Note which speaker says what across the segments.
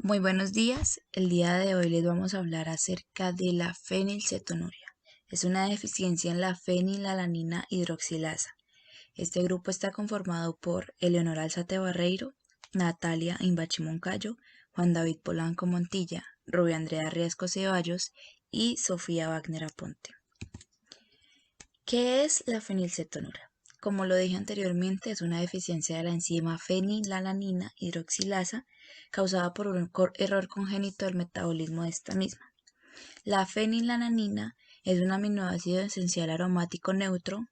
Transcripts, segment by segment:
Speaker 1: Muy buenos días. El día de hoy les vamos a hablar acerca de la fenilcetonuria. Es una deficiencia en la fenilalanina hidroxilasa. Este grupo está conformado por Eleonora Alzate Barreiro, Natalia Imbachi Moncayo, Juan David Polanco Montilla, Rubia Andrea Riesco Ceballos y Sofía Wagner Aponte. ¿Qué es la fenilcetonuria? Como lo dije anteriormente, es una deficiencia de la enzima fenilalanina hidroxilasa causada por un error congénito del metabolismo de esta misma. La fenilalanina es un aminoácido esencial aromático neutro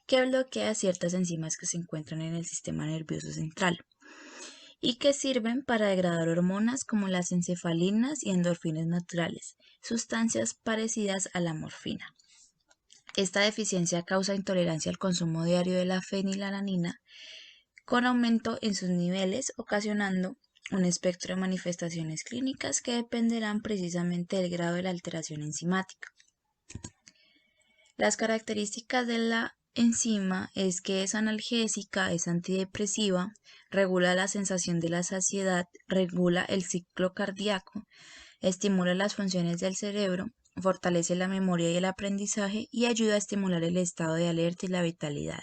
Speaker 1: que bloquea ciertas enzimas que se encuentran en el sistema nervioso central y que sirven para degradar hormonas como las encefalinas y endorfinas naturales, sustancias parecidas a la morfina. Esta deficiencia causa intolerancia al consumo diario de la fenilalanina, con aumento en sus niveles, ocasionando un espectro de manifestaciones clínicas que dependerán precisamente del grado de la alteración enzimática. Las características de la enzima es que es analgésica, es antidepresiva, regula la sensación de la saciedad, regula el ciclo cardíaco, estimula las funciones del cerebro, fortalece la memoria y el aprendizaje y ayuda a estimular el estado de alerta y la vitalidad.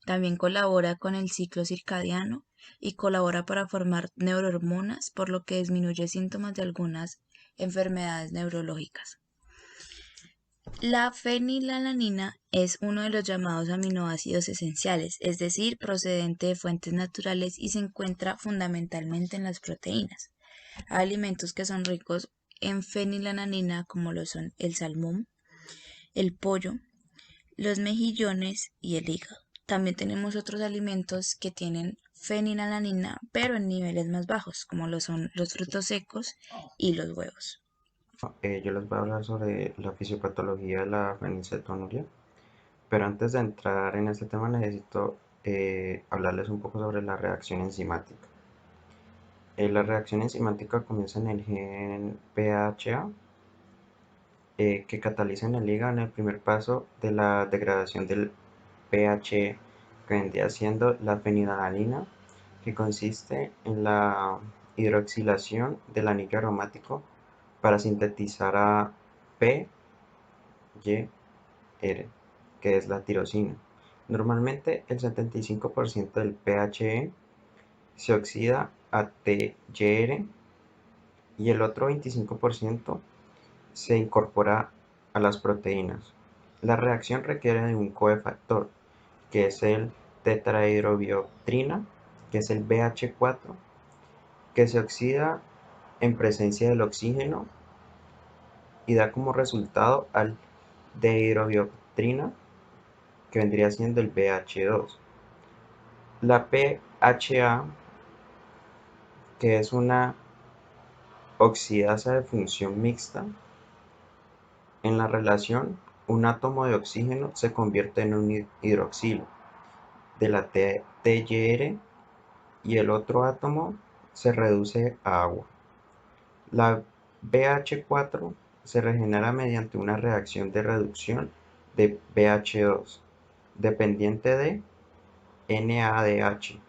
Speaker 1: También colabora con el ciclo circadiano y colabora para formar neurohormonas, por lo que disminuye síntomas de algunas enfermedades neurológicas. La fenilalanina es uno de los llamados aminoácidos esenciales, es decir, procedente de fuentes naturales y se encuentra fundamentalmente en las proteínas. Hay alimentos que son ricos en fenilalanina como lo son el salmón, el pollo, los mejillones y el hígado. También tenemos otros alimentos que tienen fenilalanina pero en niveles más bajos como lo son los frutos secos y los huevos.
Speaker 2: Yo les voy a hablar sobre la fisiopatología de la fenilcetonuria, pero antes de entrar en este tema necesito hablarles un poco sobre la reacción enzimática. La reacción enzimática comienza en el gen PHA, que cataliza en el hígado en el primer paso de la degradación del PHE, que vendría siendo la fenilalanina, que consiste en la hidroxilación del anillo aromático para sintetizar a PYR, que es la tirosina. Normalmente el 75% del PHE se oxida a TYR y el otro 25% se incorpora a las proteínas. La reacción requiere de un cofactor, que es el tetrahidrobioptrina, que es el BH4, que se oxida en presencia del oxígeno y da como resultado al dehidrobioptrina, que vendría siendo el BH2. La PHA, que es una oxidasa de función mixta, en la relación un átomo de oxígeno se convierte en un hidroxilo de la TYR y el otro átomo se reduce a agua. La BH4 se regenera mediante una reacción de reducción de BH2 dependiente de NADH,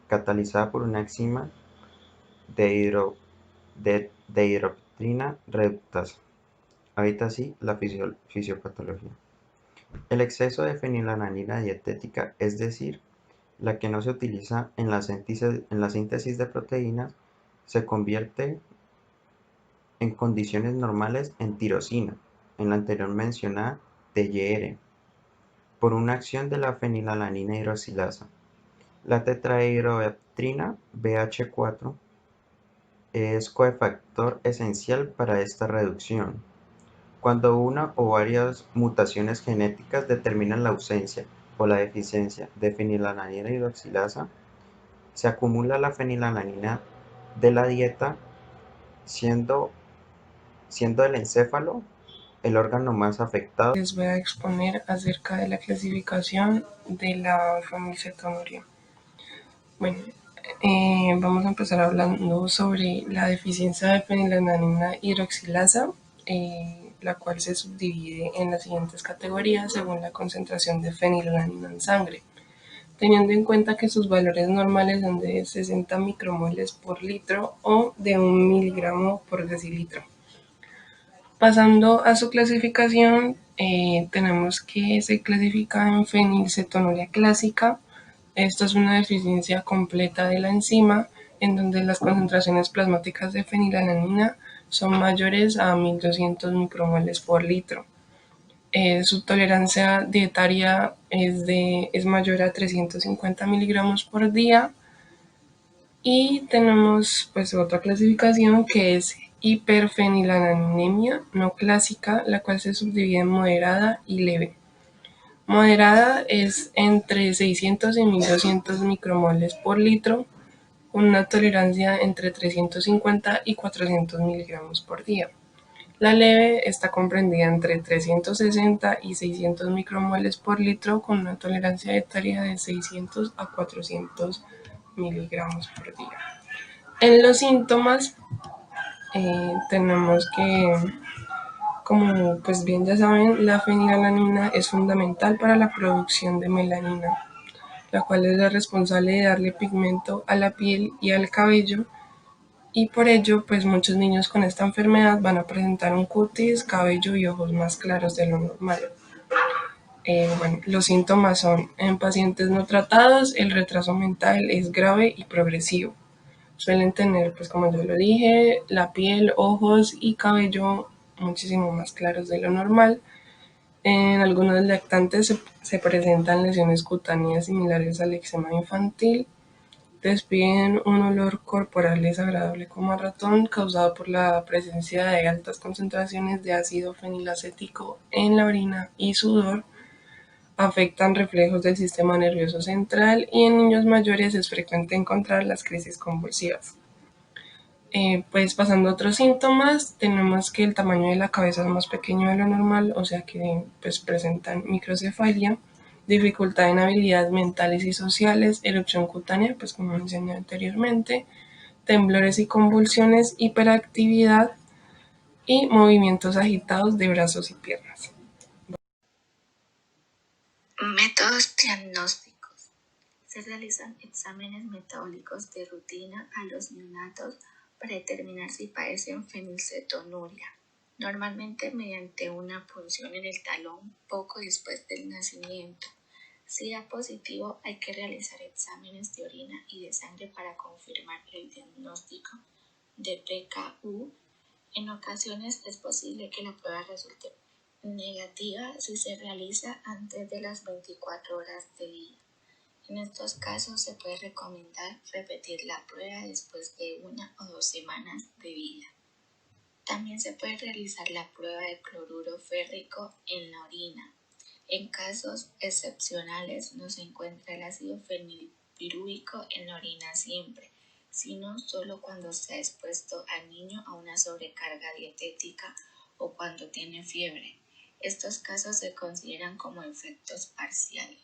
Speaker 2: catalizada por una enzima de, dihidroxina reductasa. Ahorita sí, la fisiopatología. El exceso de fenilalanina dietética, es decir, la que no se utiliza en la síntesis de proteínas, se convierte en condiciones normales en tirosina, en la anterior mencionada TYR, por una acción de la fenilalanina hidroxilasa. La tetrahidrobioptrina BH4 es cofactor esencial para esta reducción. Cuando una o varias mutaciones genéticas determinan la ausencia o la deficiencia de fenilalanina hidroxilasa, se acumula la fenilalanina de la dieta, siendo, siendo el encéfalo el órgano más afectado.
Speaker 3: Les voy a exponer acerca de la clasificación de la fenilcetonuria. Bueno, vamos a empezar hablando sobre la deficiencia de fenilalanina hidroxilasa, la cual se subdivide en las siguientes categorías según la concentración de fenilalanina en sangre. teniendo en cuenta que sus valores normales son de 60 micromoles por litro o de 1 miligramo por decilitro. Pasando a su clasificación, tenemos que se clasifica en fenilcetonuria clásica. Esto es una deficiencia completa de la enzima en donde las concentraciones plasmáticas de fenilalanina son mayores a 1200 micromoles por litro. Su tolerancia dietaria es mayor a 350 miligramos por día. Y tenemos pues otra clasificación que es hiperfenilalanemia no clásica, la cual se subdivide en moderada y leve. Moderada es entre 600 y 1200 micromoles por litro, con una tolerancia entre 350 y 400 miligramos por día. La leve está comprendida entre 360 y 600 micromoles por litro, con una tolerancia dietaria de 600 a 400 miligramos por día. En los síntomas tenemos que, como pues bien ya saben, la fenilalanina es fundamental para la producción de melanina, la cual es la responsable de darle pigmento a la piel y al cabello, y por ello pues muchos niños con esta enfermedad van a presentar un cutis, cabello y ojos más claros de lo normal. Bueno, los síntomas son: en pacientes no tratados, el retraso mental es grave y progresivo. Suelen tener, pues como yo lo dije, la piel, ojos y cabello muchísimo más claros de lo normal. En algunos lactantes se presentan lesiones cutáneas similares al eczema infantil. Despiden un olor corporal desagradable como a ratón, causado por la presencia de altas concentraciones de ácido fenilacético en la orina y sudor. Afectan reflejos del sistema nervioso central y en niños mayores es frecuente encontrar las crisis convulsivas. Pues pasando a otros síntomas, tenemos que el tamaño de la cabeza es más pequeño de lo normal, o sea que pues presentan microcefalia, dificultad en habilidades mentales y sociales, erupción cutánea, pues como mencioné anteriormente, temblores y convulsiones, hiperactividad y movimientos agitados de brazos y piernas.
Speaker 1: Métodos diagnósticos. Se realizan exámenes metabólicos de rutina a los neonatos para determinar si padecen fenilcetonuria, normalmente mediante una punción en el talón poco después del nacimiento. Si da positivo, hay que realizar exámenes de orina y de sangre para confirmar el diagnóstico de PKU. En ocasiones es posible que la prueba resulte negativa si se realiza antes de las 24 horas de vida. En estos casos se puede recomendar repetir la prueba después de 1 o 2 semanas de vida. También se puede realizar la prueba de cloruro férrico en la orina. En casos excepcionales no se encuentra el ácido fenilpirúvico en la orina siempre, sino solo cuando se ha expuesto al niño a una sobrecarga dietética o cuando tiene fiebre. Estos casos se consideran como efectos parciales.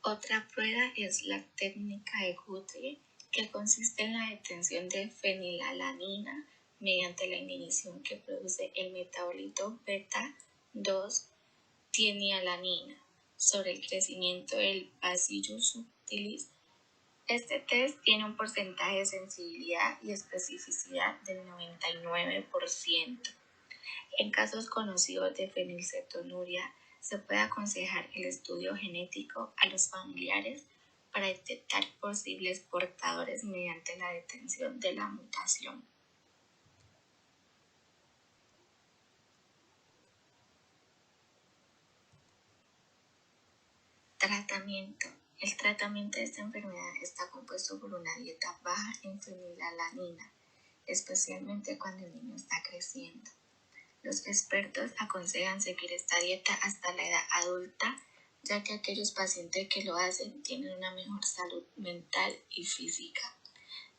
Speaker 1: Otra prueba es la técnica de Guthrie, que consiste en la detención de fenilalanina mediante la inhibición que produce el metabolito beta-2-tienialanina sobre el crecimiento del Bacillus subtilis. Este test tiene un porcentaje de sensibilidad y especificidad del 99%. En casos conocidos de fenilcetonuria, se puede aconsejar el estudio genético a los familiares para detectar posibles portadores mediante la detención de la mutación. Tratamiento. El tratamiento de esta enfermedad está compuesto por una dieta baja en fenilalanina, especialmente cuando el niño está creciendo. Los expertos aconsejan seguir esta dieta hasta la edad adulta, ya que aquellos pacientes que lo hacen tienen una mejor salud mental y física.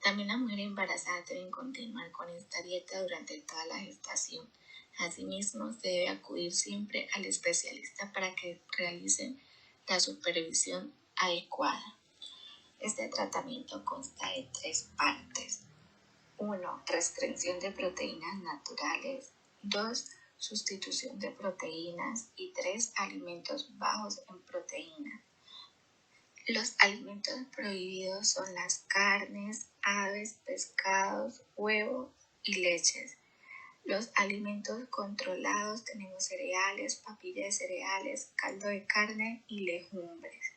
Speaker 1: También las mujeres embarazadas deben continuar con esta dieta durante toda la gestación. Asimismo, se debe acudir siempre al especialista para que realicen la supervisión adecuada. Este tratamiento consta de 3 partes. 1. Restricción de proteínas naturales. 2. Sustitución de proteínas. Y 3. Alimentos bajos en proteínas. Los alimentos prohibidos son las carnes, aves, pescados, huevos y leches. Los alimentos controlados tenemos cereales, papilla de cereales, caldo de carne y legumbres.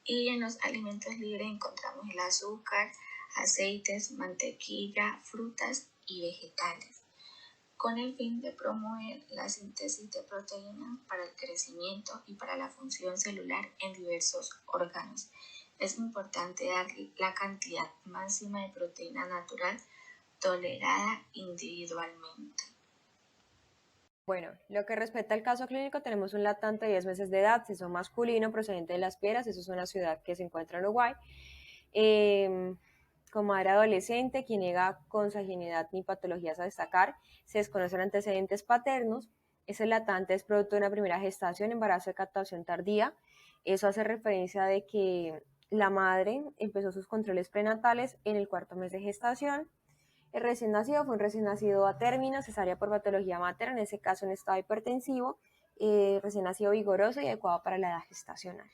Speaker 1: Y en los alimentos libres encontramos el azúcar, aceites, mantequilla, frutas y vegetales, con el fin de promover la síntesis de proteínas para el crecimiento y para la función celular en diversos órganos. Es importante dar la cantidad máxima de proteína natural tolerada individualmente.
Speaker 4: Bueno, lo que respecta al caso clínico, tenemos un latente de 10 meses de edad, sexo masculino, procedente de Las Piedras, eso es una ciudad que se encuentra en Uruguay, con madre adolescente, quien niega consanguinidad ni patologías a destacar, se desconocen antecedentes paternos, ese latente es producto de una primera gestación, embarazo de captación tardía, eso hace referencia de que la madre empezó sus controles prenatales en el 4.º mes de gestación. El recién nacido fue un recién nacido a término, cesárea por patología materna, en ese caso en estado hipertensivo, recién nacido vigoroso y adecuado para la edad gestacional.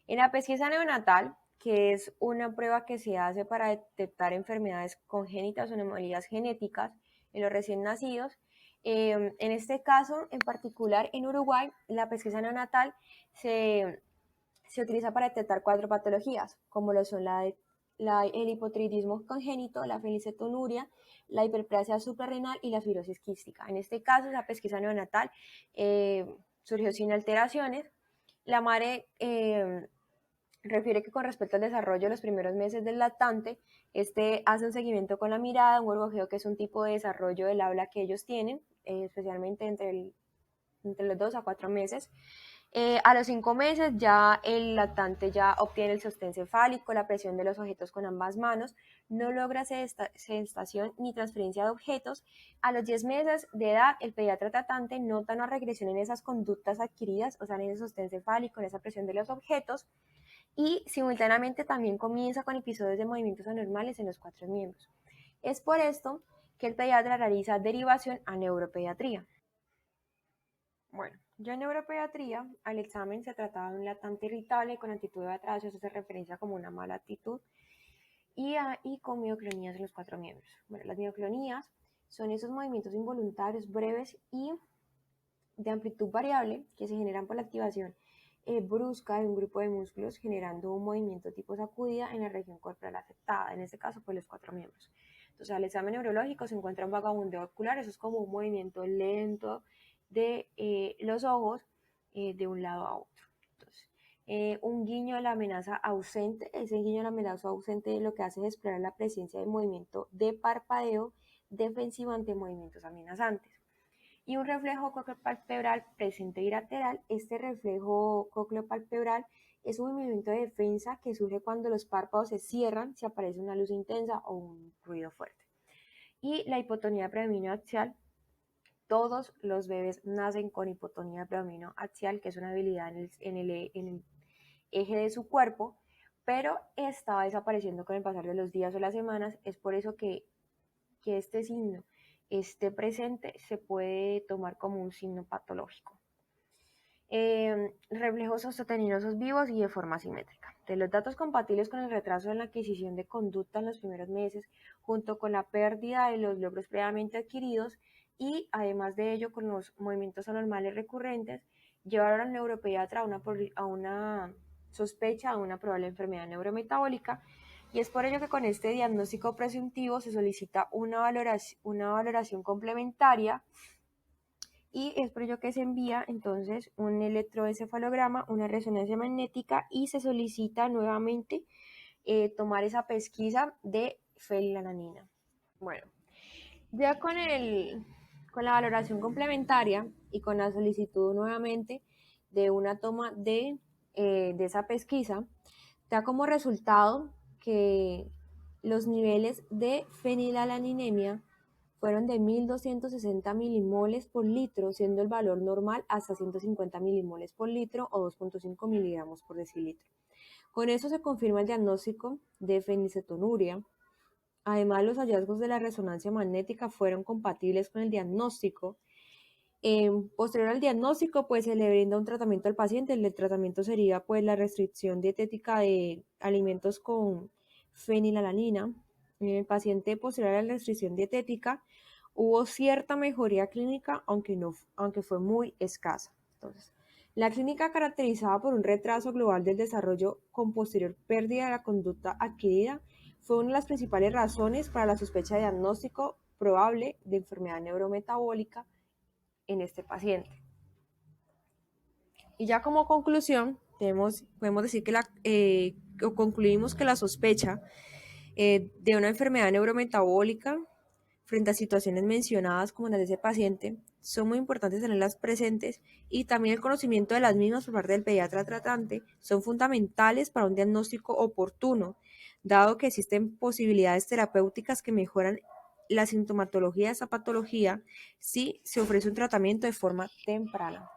Speaker 4: En la pesquisa neonatal, que es una prueba que se hace para detectar enfermedades congénitas o anomalías genéticas en los recién nacidos, en este caso en particular en Uruguay, la pesquisa neonatal se utiliza para detectar 4 patologías, como lo son el hipotiroidismo congénito, la fenilcetonuria, la hiperplasia suprarrenal y la fibrosis quística. En este caso, la pesquisa neonatal surgió sin alteraciones. La madre refiere que con respecto al desarrollo de los primeros meses del lactante, hace un seguimiento con la mirada, un gorgojeo, que es un tipo de desarrollo del habla que ellos tienen, especialmente entre los 2 a 4 meses. A los 5 meses ya el lactante ya obtiene el sostén cefálico, la presión de los objetos con ambas manos, no logra sedestación ni transferencia de objetos. A los 10 meses de edad, el pediatra tratante nota una regresión en esas conductas adquiridas, o sea, en ese sostén cefálico, en esa presión de los objetos, y simultáneamente también comienza con episodios de movimientos anormales en los 4 miembros. Es por esto que el pediatra realiza derivación a neuropediatría. Bueno, ya en neuropediatría, al examen se trataba de un lactante irritable con actitud de atraso, eso se referencia como una mala actitud, y con mioclonías en los 4 miembros. Bueno, las mioclonías son esos movimientos involuntarios breves y de amplitud variable que se generan por la activación brusca de un grupo de músculos, generando un movimiento tipo sacudida en la región corporal afectada, en este caso pues los 4 miembros. Entonces al examen neurológico se encuentra un vagabundeo ocular, eso es como un movimiento lento de los ojos de un lado a otro. Entonces, un guiño de la amenaza ausente, ese guiño de la amenaza ausente lo que hace es explorar la presencia de movimiento de parpadeo defensivo ante movimientos amenazantes. Y un reflejo cocleopalpebral presente bilateral. Este reflejo cocleopalpebral es un movimiento de defensa que surge cuando los párpados se cierran, si aparece una luz intensa o un ruido fuerte. Y la hipotonía de predominio axial, todos los bebés nacen con hipotonía de predominio axial, que es una habilidad en el eje de su cuerpo, pero esta va desapareciendo con el pasar de los días o las semanas. Es por eso que este signo esté presente se puede tomar como un signo patológico. Reflejos osteoteninosos vivos y de forma simétrica. De los datos compatibles con el retraso en la adquisición de conducta en los primeros meses, junto con la pérdida de los logros previamente adquiridos y además de ello con los movimientos anormales recurrentes, llevaron al neuropediatra a una sospecha de una probable enfermedad neurometabólica, y es por ello que con este diagnóstico presuntivo se solicita una valoración complementaria, y es por ello que se envía entonces un electroencefalograma, una resonancia magnética, y se solicita nuevamente tomar esa pesquisa de fenilalanina. Bueno, ya con la valoración complementaria y con la solicitud nuevamente de una toma de esa pesquisa, da como resultado que los niveles de fenilalaninemia fueron de 1.260 milimoles por litro, siendo el valor normal hasta 150 milimoles por litro o 2.5 miligramos por decilitro. Con eso se confirma el diagnóstico de fenilcetonuria. Además, los hallazgos de la resonancia magnética fueron compatibles con el diagnóstico, Posterior al diagnóstico, pues se le brinda un tratamiento al paciente. El tratamiento sería pues la restricción dietética de alimentos con fenilalanina. En el paciente posterior a la restricción dietética hubo cierta mejoría clínica, aunque fue muy escasa. Entonces, la clínica caracterizada por un retraso global del desarrollo con posterior pérdida de la conducta adquirida fue una de las principales razones para la sospecha de diagnóstico probable de enfermedad neurometabólica en este paciente. Y ya como conclusión, podemos decir que concluimos que la sospecha de una enfermedad neurometabólica frente a situaciones mencionadas como las de ese paciente son muy importantes tenerlas presentes, y también el conocimiento de las mismas por parte del pediatra tratante son fundamentales para un diagnóstico oportuno, dado que existen posibilidades terapéuticas que mejoran la sintomatología de esa patología si se ofrece un tratamiento de forma temprana.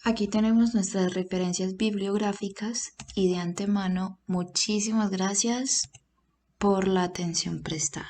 Speaker 1: Aquí tenemos nuestras referencias bibliográficas y de antemano, muchísimas gracias por la atención prestada.